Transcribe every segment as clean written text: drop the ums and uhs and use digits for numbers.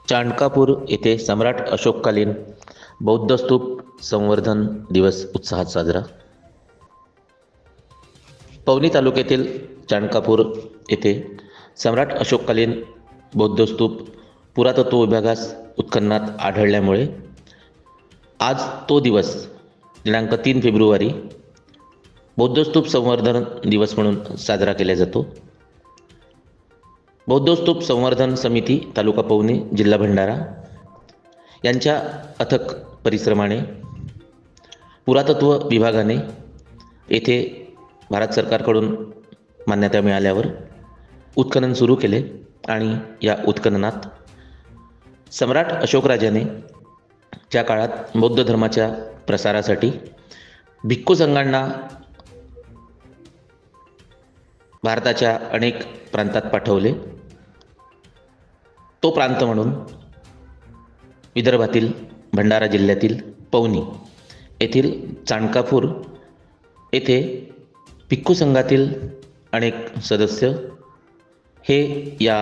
चाणकापूर येथे सम्राट अशोककालीन बौद्ध स्तूप संवर्धन दिवस उत्साहात साजरा. पवनी तालुक्यातील चाणकापूर येथे सम्राट अशोककालीन बौद्ध स्तूप पुरातत्व विभागास उत्खननात आढळल्यामुळे आज तो दिवस दिनांक 3 फेब्रुवारी बौद्ध स्तूप संवर्धन दिवस म्हणून साजरा केला जातो. बौद्ध स्तूप संवर्धन समिती तालुका पवनी जिल्हा भंडारा यांच्या अथक परिश्रमाने पुरातत्व विभागाने येथे भारत सरकारकडून मान्यता मिळाल्यावर उत्खनन सुरू केले आणि या उत्खननात सम्राट अशोकराजाने त्या काळात बौद्ध धर्माच्या प्रसारासाठी भिक्खू संघांना भारताच्या अनेक प्रांतात पाठवले. तो प्रांत म्हणून विदर्भातील भंडारा जिल्ह्यातील पवनी येथील चाणकापूर येथे भिक्खू संघातील अनेक सदस्य हे या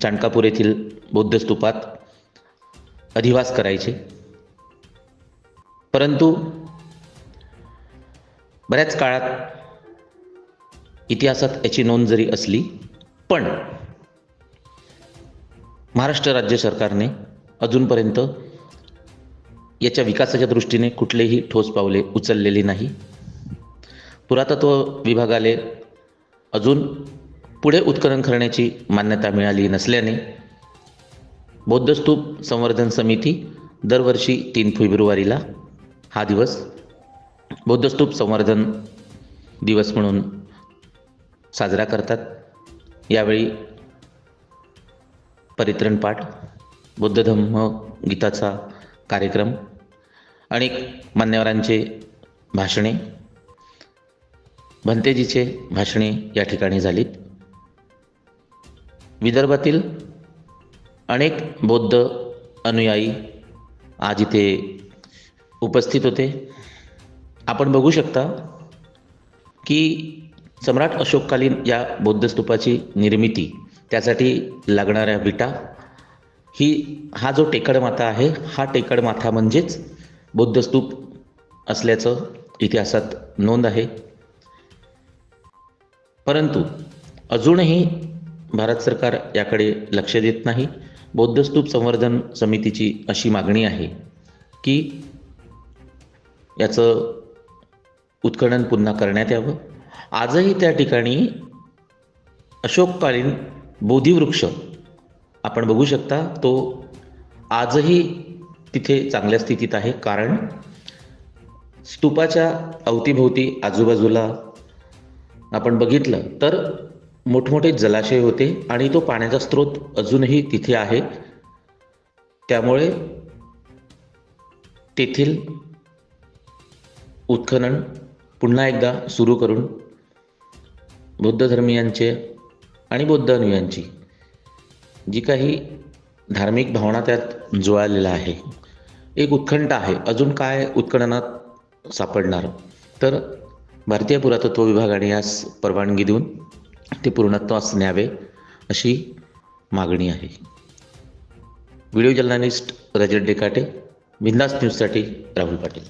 चाणकापूर येथील बौद्ध स्तूपात अधिवास करायचे. परंतु बऱ्याच काळात इतिहासात याची नोंद जरी असली पण महाराष्ट्र राज्य सरकारने अजूनपर्यंत याच्या विकासाच्या दृष्टीने कुठलेही ठोस पावले उचललेली नाही. पुरातत्व विभागाला अजून पुढे उत्खनन करण्याची मान्यता मिळाली नसल्याने बौद्ध स्तूप संवर्धन समिती दरवर्षी 3 फेब्रुवारीला हा दिवस बौद्ध स्तूप संवर्धन दिवस म्हणून साजरा करतात. यावेळी परित्रण पाठ, बौद्ध धम्म गीताचा कार्यक्रम, अनेक मान्यवरांचे भाषणे, भंतेजीचे भाषणे या ठिकाणी झालीत. विदर्भातील अनेक बौद्ध अनुयायी आज इथे उपस्थित होते. आपण बघू शकता की सम्राट अशोककालीन या बौद्ध स्तूपाची निर्मिती, त्यासाठी लागणाऱ्या विटा, हा जो टेकड माथा आहे, हा टेकड माथा म्हणजेच बौद्ध स्तूप असल्याचं इतिहासात नोंद आहे. परंतु अजूनही भारत सरकार याकडे लक्ष देत नाही. बौद्ध स्तूप संवर्धन समितीची अशी मागणी आहे की याचं उत्खनन पुन्हा करण्यात यावं. आजही त्या ठिकाणी अशोककालीन बोधिवृक्ष आपण बघू शकता, तो आजही तिथे चांगल्या स्थितीत आहे. कारण स्तूपाच्या अवतीभोवती आजूबाजूला आपण बघितलं तर मोठमोठे जलाशय होते आणि तो पाण्याचा स्रोत अजूनही तिथे आहे. त्यामुळे तेथील उत्खनन पुन्हा एकदा सुरू करून बौद्ध धर्मीयांचे आणि बौद्ध अनुयायांची जी काही धार्मिक भावना त्यात जुळालेला आहे, एक उत्कंठा आहे अजून काय उत्खननात सापडणार, तर भारतीय पुरातत्व विभागाने यास परवानगी देऊन ते पूर्णत्वास न्यावे अशी मागणी आहे. व्हिडिओ जर्नलिस्ट रजत डेकाटे, बिंदास न्यूजसाठी राहुल पाटील.